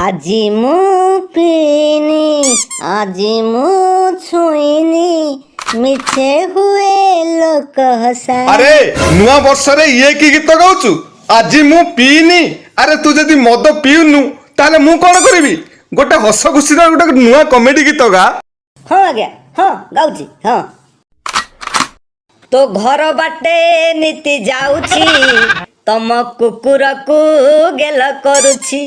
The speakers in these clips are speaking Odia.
আজি মু ପିଇନି ଆଜି ମୁଁ ଛୁଇଁନି ମିଛେ ହୁଏ ଲୋକ ହସା। ଆରେ ନୂଆ ବର୍ଷରେ ଇଏ କି ଗୀତ ଗାଉଛୁ? ଆଜି ମୁଁ ପିଇନି। ଆରେ ତୁ ଯଦି ମଦ ପିଉନୁ ତାହେଲେ ମୁଁ କଣ କରିବି? ଗୋଟେ ହସ ଖୁସିର ଗୋଟେ ନୂଆ କମେଡି ଗୀତ ଗା। ହଁ ଆଜ୍ଞା, ହଁ ଗାଉଛି। ହଁ, ତୋ ଘର ବାଟେ ନୀତି ଯାଉଛି, ତମ କୁକୁରକୁ ଗେଲ କରୁଛି।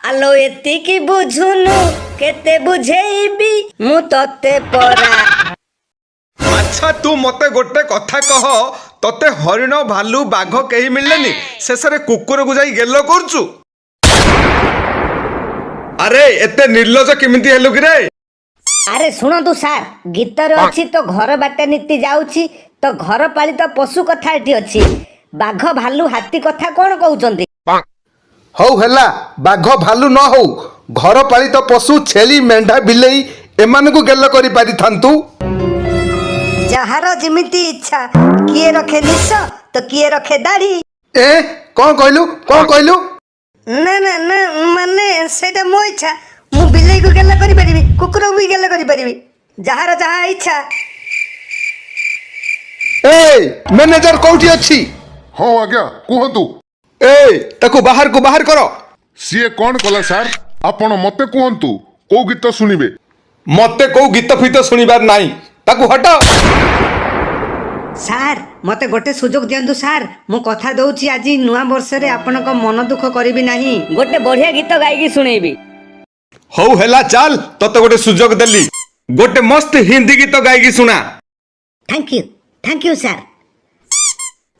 ଆଲୋ ଏତିକି ବୁଝୁନୁ, କେତେ ବୁଝେଇବି ମୁଁ ତତେ ପରା। ଆଚ୍ଛା ତୁ ମତେ ଗୋଟେ କଥା କହ, ତତେ ହରିଣ ଭାଲୁ ବାଘ କେହି ମିଳିଲେନି, ଶେଷରେ କୁକୁରକୁ ଯାଇ ଗେଲ କରୁଛୁ? ଆରେ ଏତେ ନିର୍ଲଜ କେମିତି ହେଲୁ କି ରେ? ଆରେ ଶୁଣନ୍ତୁ ସାର୍, ଗୀତରେ ଅଛି ତ ଘର ବାଟେ ନୀତି ଯାଉଛି, ତ ଘର ପାଳିତ ପଶୁ କଥା ଏଠି ଅଛି। ବାଘ ଭାଲୁ ହାତୀ କଥା କଣ କହୁଛନ୍ତି? ହଉ ହେଲା, ବାଘ ଭାଲୁ ନ ହଉ, ଘର ପାଳିତ ପଶୁ ଛେଳି ମେଣ୍ଢା ବିଲେଇ ଏମାନଙ୍କୁ ଗେଲ କରିପାରିଥାନ୍ତୁ। ଯାହାର ଯେମିତି ଇଚ୍ଛା, କିଏ ରଖେ ନିଶ ତ କିଏ ରଖେ ଦାଢି। ଏ କଣ କହିଲୁ, କଣ କହିଲୁ? ନା ନା ନା, ମାନେ ସେଇଟା ମୋ ଇଚ୍ଛା। ମୁଁ ବିଲେଇକୁ ଗେଲ କରିପାରିବି, କୁକୁରକୁ ବି ଗେଲ କରିପାରିବି, ଯାହାର ଯାହା ଇଚ୍ଛା। ଏ ମ୍ୟାନେଜର କୋଉଠି ଅଛି? ହଁ ଆଜ୍ଞା କୁହନ୍ତୁ। ତାକୁ ବାହାରକୁ ବାହାର କର। ସିଏ କଣ କଲା ସାର୍? ଆପଣ ମତେ କୁହନ୍ତୁ, କୋଉ ଗୀତ ଶୁଣିବେ? ମତେ କୋଉ ଗୀତ ଫିତ ଶୁଣିବାର ନାହିଁ, ତାକୁ ହଟ। ସାର୍ ମତେ ଗୋଟେ ସୁଯୋଗ ଦିଅନ୍ତୁ ସାର୍, ମୁଁ କଥା ଦଉଛି ଆଜି ନୂଆ ବର୍ଷରେ ଆପଣଙ୍କ ମନ ଦୁଃଖ କରିବି ନାହିଁ, ଗୋଟେ ବଢିଆ ଗୀତ ଗାଇକି ଶୁଣେଇବି। ହଉ ହେଲା ଚାଲ, ତତେ ଗୋଟେ ସୁଯୋଗ ଦେଲି, ଗୋଟେ ମସ୍ତ ହିନ୍ଦୀ ଗୀତ ଗାଇକି ଶୁଣା। Thank you sir.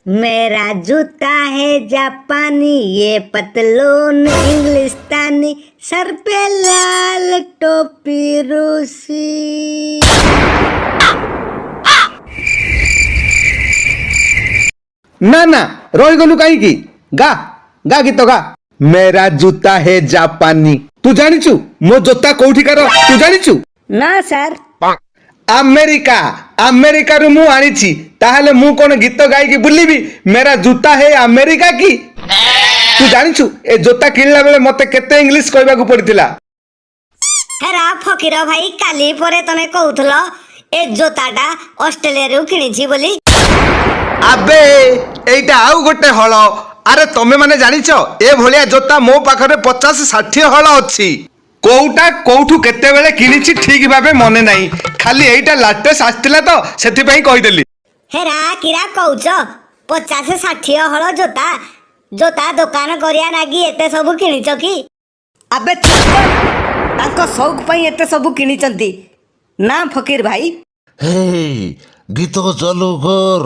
मेरा जूता है जापानी, ये पतलून इंग्लिस्तानी, सर पे लाल टोपी रूसी। ନା ନା ରହିଗଲୁ କାହିଁକି? ଗା ଗା ଗୀତ ଗା। मेरा जूता है जापानी। ତୁ ଜାଣିଛୁ ମୋ ଜୋତା କୋଉଠିକାର? ତୁ ଜାଣିଛୁ? ना सर। ଆମେରିକା, ଆମେରିକାରୁ ମୁଁ ଆଣିଛି। ତାହେଲେ ମୁଁ କଣ ଗୀତ ଗାଇକି ବୁଲିବି मेरा जूता है ଆମେରିକା କି? ତୁ ଜାଣିଛୁ ଏ ଜୋତା କିଣିଲା ବେଳେ ମତେ କେତେ ଇଂଲିଶ କହିବାକୁ ପଡିଥିଲା? ହେରା ଫକୀର ଭାଇ, କାଲି ପରେ ତମେ କହୁଥିଲ ଏ ଜୋତାଟା ଅଷ୍ଟ୍ରେଲିଆରୁ କିଣିଛି ବୋଲି। ଆବେ ଏଇଟା ଆଉ ଗୋଟେ ହଳ। ଆରେ ତମେ ମାନେ ଜାଣିଛ ଏ ଭଳିଆ ଜୋତା ମୋ ପାଖରେ 50-60 ହଳ ଅଛି। କୋଉଟା କୋଉଠୁ କେତେବେଳେ କିଣିଛି ଠିକ ଭାବେ ମନେ ନାହିଁ, ଖାଲି ଏଇଟା ଲାଟେଷ୍ଟ ଆସିଥିଲା ତ ସେଥିପାଇଁ କହିଦେଲି। ହେରା କିରା କହୁଛ? 50-60 ହଳ ଜୋତା? ଜୋତା ଦୋକାନ କରିବା ନାଗି ଏତେ ସବୁ କିଣିଛ କି? ଆବେ ତାଙ୍କ ସଉକ ପାଇଁ ଏତେ ସବୁ କିଣିଛନ୍ତି ନା ଫକୀର ଭାଇ? हे गीत चालू कर।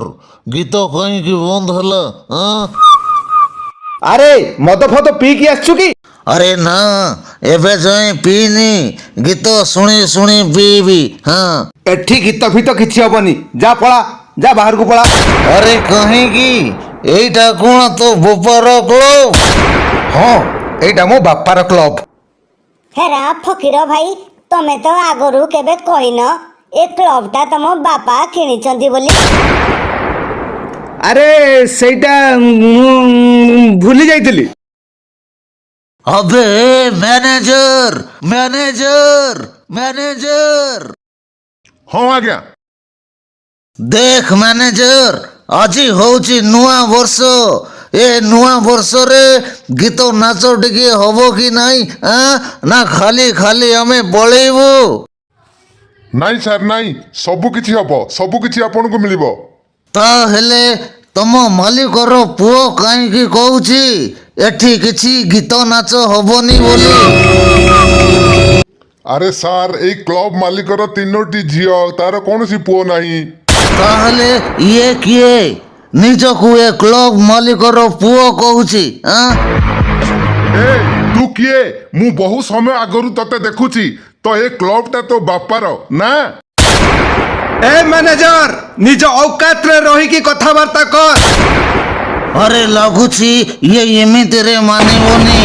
गीत कहीं बंद होला? ଆରେ ମଦ ଫଦ ପିଇକି ଆସିଛୁ କି? अरे ना, एबे जाए पीनी, गीत शुणी शुणी पीबी। हाँ, ଏଠି ଗୀତ ଫିତ କିଛି ହବନି, ଯା ପଳା, ଯା ବାହାରକୁ ପଳା। अरे कहीं की एटा कौन तो बोपार क्लब? ହଁ ଏଇଟା ମୋ ବାପାର କ୍ଲବ। ହେରା ଫକୀର ଭାଇ, ତମେ ତ ଆଗରୁ କେବେ କହିନ ଏ କ୍ଲବଟା ତମ ବାପା କିଣିଛନ୍ତି ବୋଲି। ଆରେ ସେଇଟା ମୁଁ ଭୁଲି ଯାଇଥିଲି। अबे मैनेजर मैनेजर मैनेजर, ହଁ ଆଜ୍ଞା। देख मैनेजर, আজি होची नुआ वर्ष। ए नुआ वर्ष रे गीत नाच टिके हबो कि नहीं? ना खाली खाली हमें बळेबो? ନାଇଁ ସାର୍ ନାଇଁ, ସବୁ କିଛି ହବ, ସବୁ କିଛି ଆପଣଙ୍କୁ ମିଳିବ। ତାହେଲେ ତମ ମାଲିକର ପୁଅ କାହିଁକି କହୁଛି ଏଠି କିଛି ଗୀତ ନାଚ ହବନି ବୋଲି? ଆରେ ସାର୍, ଏଇ କ୍ଲବ ମାଲିକର 3ଟି ଝିଅ, ତାର କୌଣସି ପୁଅ ନାହିଁ। ତାହେଲେ ଇଏ କିଏ ନିଜକୁ ଏ କ୍ଲବ ମାଲିକର ପୁଅ କହୁଛି? ଏ ତୁ କିଏ? ମୁଁ ବହୁ ସମୟ ଆଗରୁ ତତେ ଦେଖୁଛି, ତ ଏ କ୍ଲବଟା ତୋ ବାପାର ନା? ଏ ମ୍ୟାନେଜର, ନିଜ ଔକାତରେ ରହିକି କଥାବାର୍ତ୍ତା କର। अरे लगुची ये एमितिरे मानिबोनी।